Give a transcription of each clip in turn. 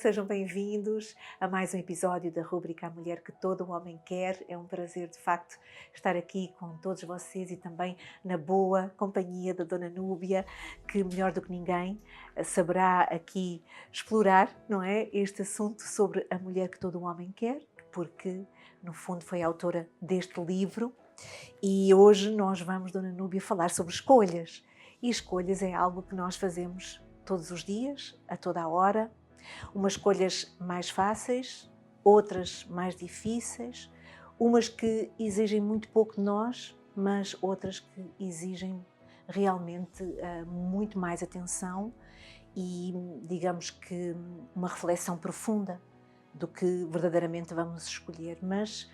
sejam bem-vindos a mais um episódio da rúbrica A Mulher que Todo Homem Quer. É um prazer, de facto, estar aqui com todos vocês e também na boa companhia da Dona Núbia, que melhor do que ninguém saberá aqui explorar, não é, este assunto sobre a mulher que todo homem quer, porque, no fundo, foi a autora deste livro. E hoje nós vamos, Dona Núbia, falar sobre escolhas. E escolhas é algo que nós fazemos todos os dias, a toda a hora. Umas escolhas mais fáceis, outras mais difíceis, umas que exigem muito pouco de nós, mas outras que exigem realmente muito mais atenção e, digamos que, uma reflexão profunda do que verdadeiramente vamos escolher. Mas,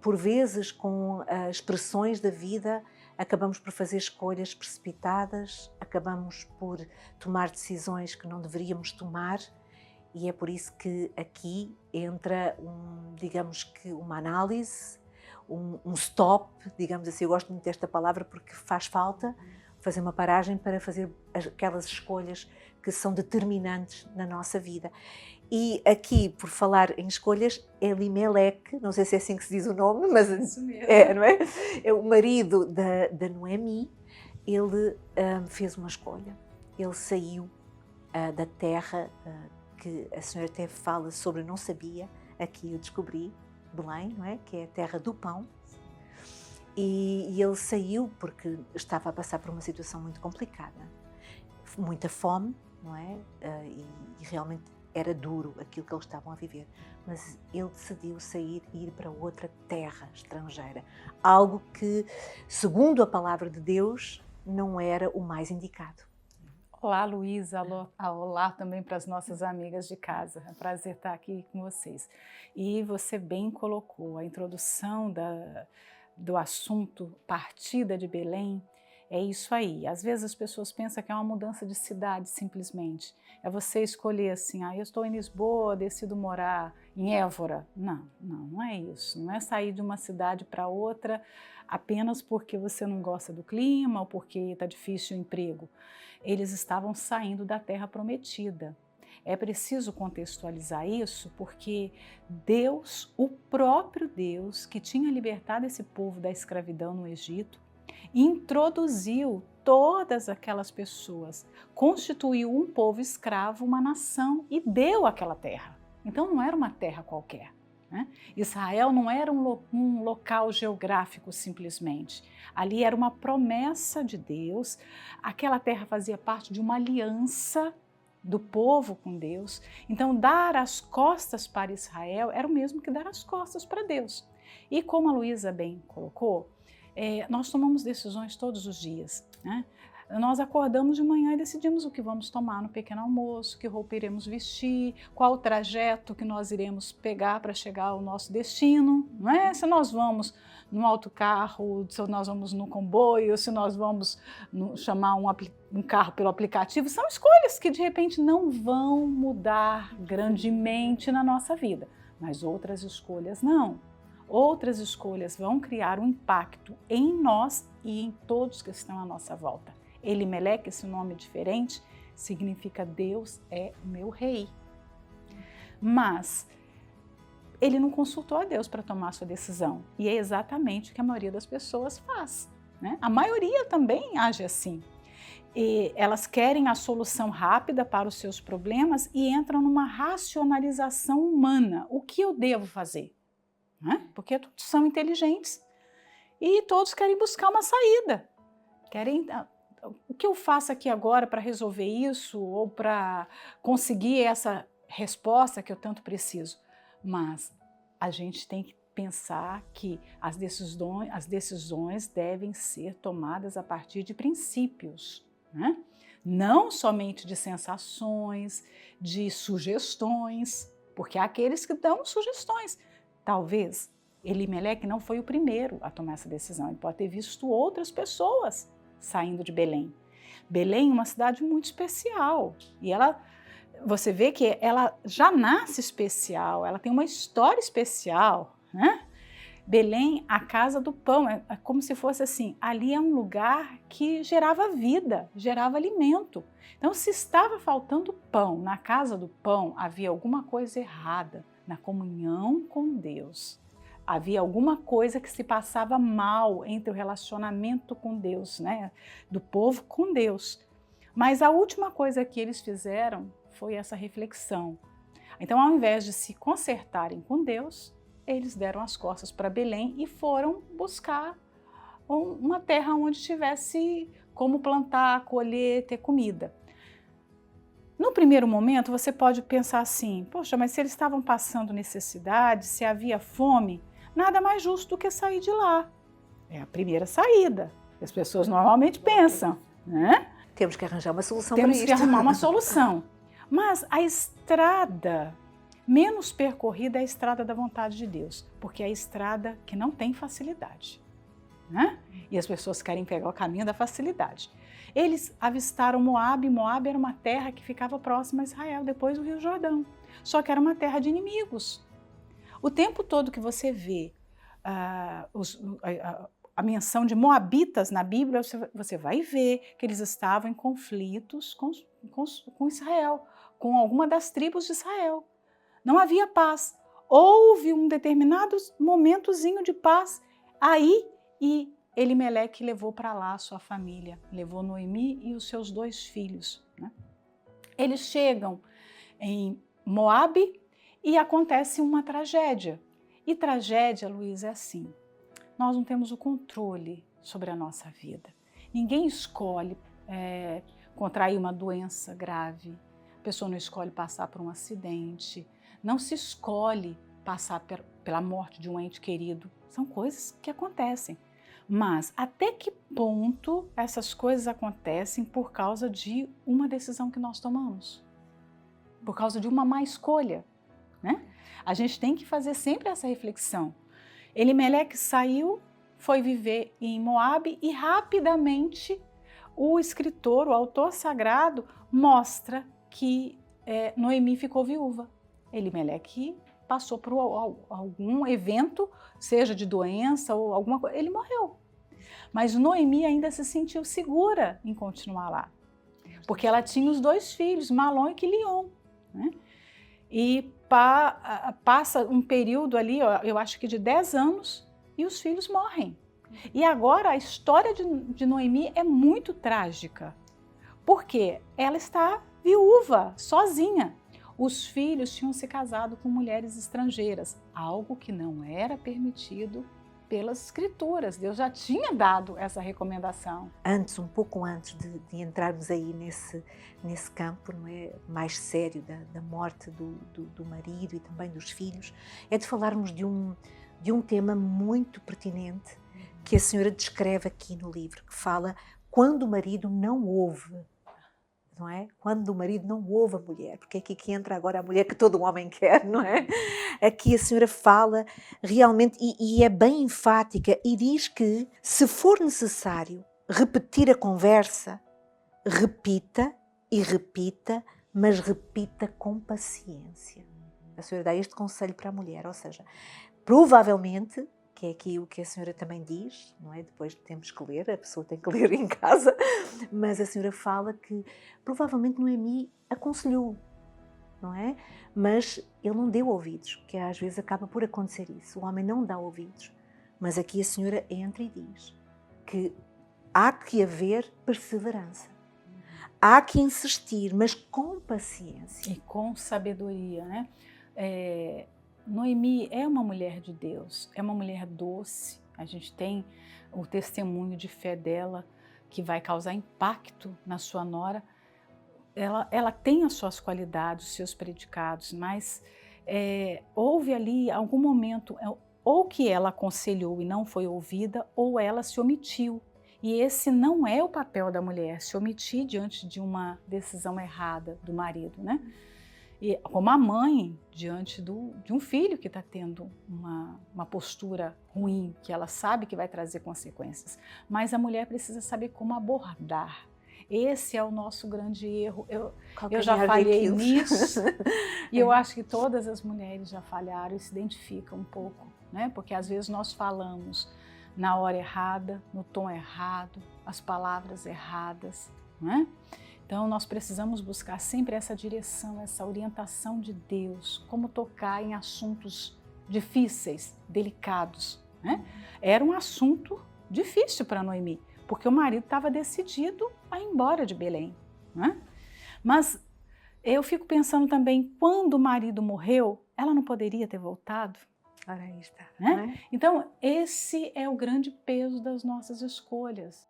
por vezes, com as pressões da vida, acabamos por fazer escolhas precipitadas, acabamos por tomar decisões que não deveríamos tomar. E é por isso que aqui entra, digamos que uma análise, um stop, digamos assim. Eu gosto muito desta palavra porque faz falta fazer uma paragem para fazer aquelas escolhas que são determinantes na nossa vida. E aqui, por falar em escolhas, Elimeleque, não sei se é assim que se diz o nome, mas isso mesmo. não é? É o marido da Noemi. Ele fez uma escolha. Ele saiu da terra que a senhora até fala sobre, não sabia, aqui eu descobri, Belém, não é? Que é a terra do pão. E ele saiu porque estava a passar por uma situação muito complicada, muita fome, não é? E realmente era duro aquilo que eles estavam a viver, mas ele decidiu sair e ir para outra terra estrangeira, algo que, segundo a palavra de Deus, não era o mais indicado. Olá, Luísa, olá também para as nossas amigas de casa, é um prazer estar aqui com vocês. E você bem colocou a introdução do assunto Partida de Belém. É isso aí. Às vezes as pessoas pensam que é uma mudança de cidade simplesmente. É você escolher assim, eu estou em Lisboa, decido morar em Évora. Não é isso. Não é sair de uma cidade para outra apenas porque você não gosta do clima ou porque está difícil o emprego. Eles estavam saindo da terra prometida. É preciso contextualizar isso porque Deus, o próprio Deus que tinha libertado esse povo da escravidão no Egito, introduziu todas aquelas pessoas, constituiu um povo escravo, uma nação e deu aquela terra. Então não era uma terra qualquer, né? Israel não era um local geográfico simplesmente. Ali era uma promessa de Deus, aquela terra fazia parte de uma aliança do povo com Deus. Então dar as costas para Israel era o mesmo que dar as costas para Deus. E como a Luísa bem colocou, nós tomamos decisões todos os dias, né? Nós acordamos de manhã e decidimos o que vamos tomar no pequeno almoço, que roupa iremos vestir, qual o trajeto que nós iremos pegar para chegar ao nosso destino, não é? Se nós vamos no autocarro, se nós vamos no comboio, se nós vamos chamar um carro pelo aplicativo, são escolhas que de repente não vão mudar grandemente na nossa vida, mas outras escolhas não. Outras escolhas vão criar um impacto em nós e em todos que estão à nossa volta. Elimeleque, esse nome diferente, significa Deus é o meu rei. Mas ele não consultou a Deus para tomar a sua decisão. E é exatamente o que a maioria das pessoas faz, né? A maioria também age assim. E elas querem a solução rápida para os seus problemas e entram numa racionalização humana. O que eu devo fazer? Porque todos são inteligentes e todos querem buscar uma saída. O que eu faço aqui agora para resolver isso ou para conseguir essa resposta que eu tanto preciso? Mas a gente tem que pensar que as decisões devem ser tomadas a partir de princípios, né? Não somente de sensações, de sugestões, porque há aqueles que dão sugestões. Talvez Elimeleque não foi o primeiro a tomar essa decisão, ele pode ter visto outras pessoas saindo de Belém. Belém é uma cidade muito especial e você vê que ela já nasce especial, ela tem uma história especial, né? Belém, a casa do pão, é como se fosse assim, ali é um lugar que gerava vida, gerava alimento. Então, se estava faltando pão na casa do pão, havia alguma coisa errada na comunhão com Deus. Havia alguma coisa que se passava mal entre o relacionamento com Deus, né? Do povo com Deus. Mas a última coisa que eles fizeram foi essa reflexão. Então, ao invés de se consertarem com Deus, eles deram as costas para Belém e foram buscar uma terra onde tivesse como plantar, colher, ter comida. No primeiro momento, você pode pensar assim, poxa, mas se eles estavam passando necessidade, se havia fome, nada mais justo do que sair de lá. É a primeira saída. As pessoas normalmente pensam, né? Temos que arranjar uma solução para isto. Temos que arrumar uma solução. Mas a estrada menos percorrida é a estrada da vontade de Deus, porque é a estrada que não tem facilidade, né? E as pessoas querem pegar o caminho da facilidade. Eles avistaram Moabe, e Moabe era uma terra que ficava próxima a Israel, depois do Rio Jordão, só que era uma terra de inimigos. O tempo todo que você vê a menção de moabitas na Bíblia, você vai ver que eles estavam em conflitos com Israel, com alguma das tribos de Israel. Não havia paz. Houve um determinado momentozinho de paz aí e Elimeleque levou para lá a sua família, levou Noemi e os seus 2 filhos, né? Eles chegam em Moabe e acontece uma tragédia. E tragédia, Luiz, é assim, nós não temos o controle sobre a nossa vida. Ninguém escolhe contrair uma doença grave, a pessoa não escolhe passar por um acidente, não se escolhe passar pela morte de um ente querido. São coisas que acontecem. Mas até que ponto essas coisas acontecem por causa de uma decisão que nós tomamos? Por causa de uma má escolha, né? A gente tem que fazer sempre essa reflexão. Elimeleque saiu, foi viver em Moabe e rapidamente o escritor, o autor sagrado, mostra que Noemi ficou viúva. Elimeleque passou por algum evento, seja de doença ou alguma coisa, ele morreu. Mas Noemi ainda se sentiu segura em continuar lá, porque ela tinha os 2 filhos, Malom e Quilion, né? E passa um período ali, eu acho que de 10 anos, e os filhos morrem. E agora a história de Noemi é muito trágica, porque ela está viúva, sozinha. Os filhos tinham se casado com mulheres estrangeiras, algo que não era permitido pelas escrituras. Deus já tinha dado essa recomendação. Um pouco antes de entrarmos aí nesse campo, não é, mais sério da morte do marido e também dos filhos, é de falarmos de um tema muito pertinente que a senhora descreve aqui no livro, que fala quando o marido não ouve. Não é? Quando o marido não ouve a mulher, porque é aqui que entra agora a mulher que todo homem quer, não é? Aqui a senhora fala realmente, e é bem enfática, e diz que se for necessário repetir a conversa, repita e repita, mas repita com paciência. A senhora dá este conselho para a mulher, ou seja, provavelmente, que é aqui o que a senhora também diz, não é? Depois temos que ler, a pessoa tem que ler em casa, mas a senhora fala que provavelmente Noemi aconselhou, não é? Mas ele não deu ouvidos, que às vezes acaba por acontecer isso, o homem não dá ouvidos, mas aqui a senhora entra e diz que há que haver perseverança, há que insistir, mas com paciência. E com sabedoria, né? Noemi é uma mulher de Deus, é uma mulher doce. A gente tem o testemunho de fé dela que vai causar impacto na sua nora. Ela tem as suas qualidades, os seus predicados, mas houve ali algum momento ou que ela aconselhou e não foi ouvida, ou ela se omitiu. E esse não é o papel da mulher, se omitir diante de uma decisão errada do marido, né? E como a mãe diante de um filho que está tendo uma postura ruim, que ela sabe que vai trazer consequências. Mas a mulher precisa saber como abordar. Esse é o nosso grande erro. Eu já falhei nisso e eu acho que todas as mulheres já falharam e se identificam um pouco, né? Porque às vezes nós falamos na hora errada, no tom errado, as palavras erradas, né? Então nós precisamos buscar sempre essa direção, essa orientação de Deus, como tocar em assuntos difíceis, delicados, né? Era um assunto difícil para Noemi, porque o marido estava decidido a ir embora de Belém, né? Mas eu fico pensando também, quando o marido morreu, ela não poderia ter voltado? Ora, aí está. Né? Então, esse é o grande peso das nossas escolhas.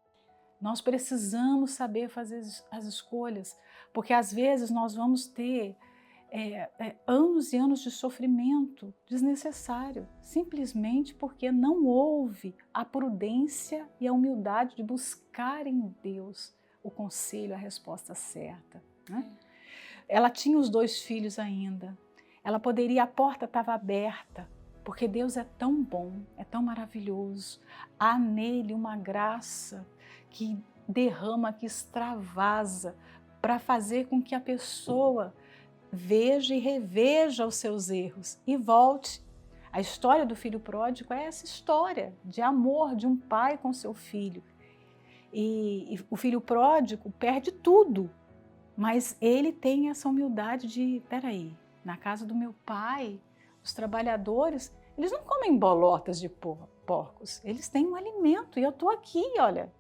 Nós precisamos saber fazer as escolhas, porque às vezes nós vamos ter anos e anos de sofrimento desnecessário, simplesmente porque não houve a prudência e a humildade de buscar em Deus o conselho, a resposta certa, né? Ela tinha os 2 filhos ainda, ela poderia, a porta estava aberta, porque Deus é tão bom, é tão maravilhoso, há nele uma graça que derrama, que extravasa, para fazer com que a pessoa veja e reveja os seus erros e volte. A história do filho pródigo é essa história de amor de um pai com seu filho. E o filho pródigo perde tudo, mas ele tem essa humildade de, peraí, na casa do meu pai, os trabalhadores, eles não comem bolotas de porcos, eles têm um alimento e eu estou aqui, olha,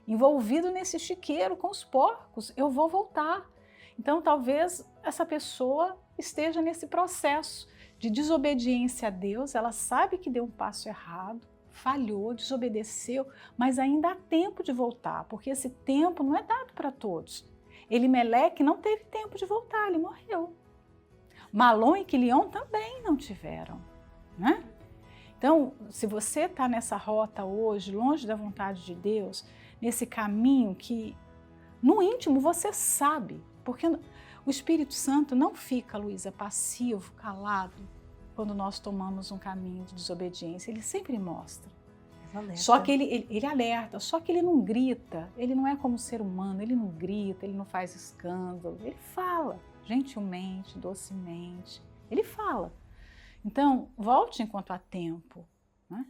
envolvido nesse chiqueiro com os porcos, eu vou voltar. Então talvez essa pessoa esteja nesse processo de desobediência a Deus, ela sabe que deu um passo errado, falhou, desobedeceu, mas ainda há tempo de voltar, porque esse tempo não é dado para todos. Elimeleque não teve tempo de voltar, ele morreu. Malom e Quilion também não tiveram, né? Então, se você está nessa rota hoje, longe da vontade de Deus, nesse caminho que no íntimo você sabe, porque o Espírito Santo não fica, Luísa, passivo, calado, quando nós tomamos um caminho de desobediência, ele sempre mostra. Alerta. Só que ele alerta, só que ele não grita, ele não é como ser humano, ele não grita, ele não faz escândalo, ele fala gentilmente, docemente, ele fala. Então, volte enquanto há tempo, né?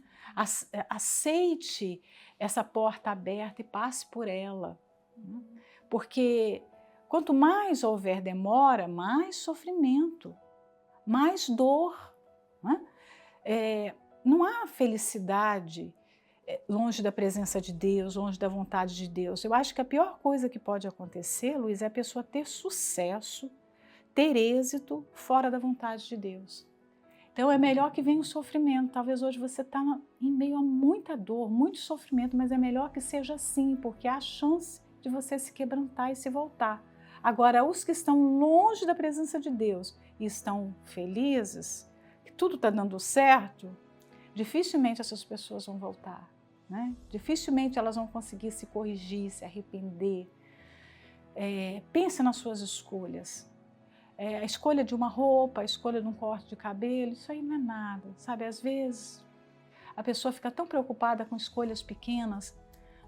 Aceite essa porta aberta e passe por ela, né? Porque quanto mais houver demora, mais sofrimento, mais dor, né? Não há felicidade longe da presença de Deus, longe da vontade de Deus. Eu acho que a pior coisa que pode acontecer, Luiz, é a pessoa ter sucesso, ter êxito fora da vontade de Deus. Então é melhor que venha o sofrimento. Talvez hoje você está em meio a muita dor, muito sofrimento, mas é melhor que seja assim, porque há a chance de você se quebrantar e se voltar. Agora, os que estão longe da presença de Deus e estão felizes, que tudo está dando certo, dificilmente essas pessoas vão voltar, né? Dificilmente elas vão conseguir se corrigir, se arrepender. Pense nas suas escolhas. A escolha de uma roupa, a escolha de um corte de cabelo, isso aí não é nada, sabe? Às vezes a pessoa fica tão preocupada com escolhas pequenas,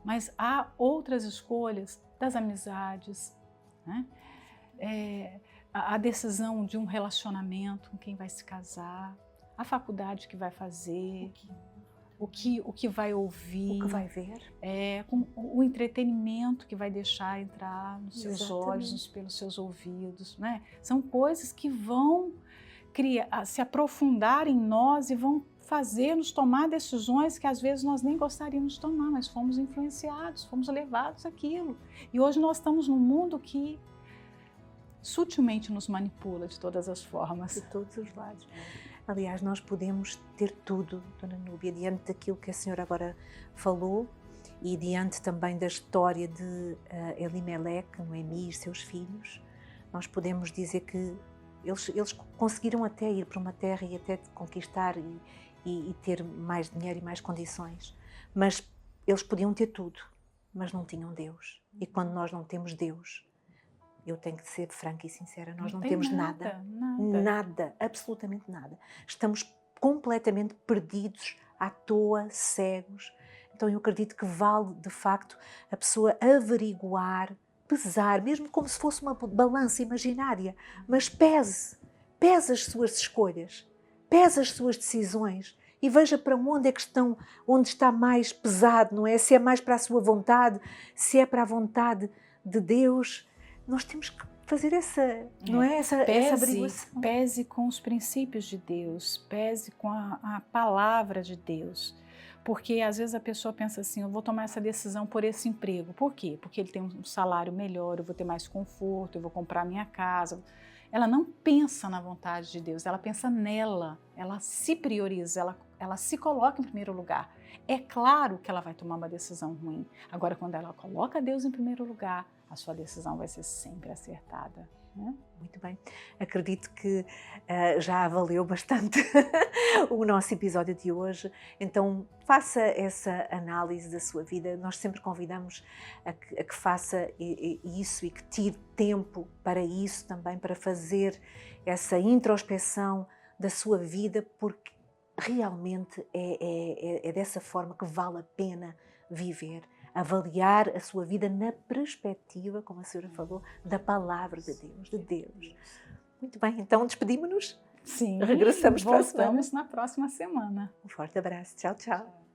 mas há outras escolhas das amizades, né? A decisão de um relacionamento com quem vai se casar, a faculdade que vai fazer, o que vai ouvir, o que vai ver, com o entretenimento que vai deixar entrar nos seus Exatamente. olhos, pelos seus ouvidos, né? São coisas que vão se aprofundar em nós e vão fazer-nos tomar decisões que às vezes nós nem gostaríamos de tomar, mas fomos influenciados, fomos levados àquilo. E hoje nós estamos num mundo que sutilmente nos manipula de todas as formas. De todos os lados. Aliás, nós podemos ter tudo, Dona Núbia, diante daquilo que a senhora agora falou e diante também da história de Elimeleque, Noemi e seus filhos, nós podemos dizer que eles conseguiram até ir para uma terra e até conquistar e ter mais dinheiro e mais condições, mas eles podiam ter tudo, mas não tinham Deus. E quando nós não temos Deus, eu tenho que ser franca e sincera, nós não temos nada, absolutamente nada. Estamos completamente perdidos, à toa, cegos. Então eu acredito que vale, de facto, a pessoa averiguar, pesar, mesmo como se fosse uma balança imaginária, mas pese as suas escolhas, pese as suas decisões e veja para onde é que estão, onde está mais pesado, não é? Se é mais para a sua vontade, se é para a vontade de Deus. Nós temos que fazer não é? essa averiguação. Pese com os princípios de Deus, pese com a palavra de Deus. Porque às vezes a pessoa pensa assim, eu vou tomar essa decisão por esse emprego. Por quê? Porque ele tem um salário melhor, eu vou ter mais conforto, eu vou comprar minha casa. Ela não pensa na vontade de Deus, ela pensa nela, ela se prioriza, ela se coloca em primeiro lugar. É claro que ela vai tomar uma decisão ruim. Agora, quando ela coloca Deus em primeiro lugar, a sua decisão vai ser sempre acertada. Né? Muito bem. Acredito que já valeu bastante o nosso episódio de hoje. Então, faça essa análise da sua vida. Nós sempre convidamos a que faça isso e que tire tempo para isso também, para fazer essa introspeção da sua vida, porque realmente é dessa forma que vale a pena viver. Avaliar a sua vida na perspectiva, como a senhora falou, da palavra de Deus. Muito bem, então despedimos-nos. Sim, regressamos para a semana. Voltamos na próxima semana. Um forte abraço. Tchau, tchau.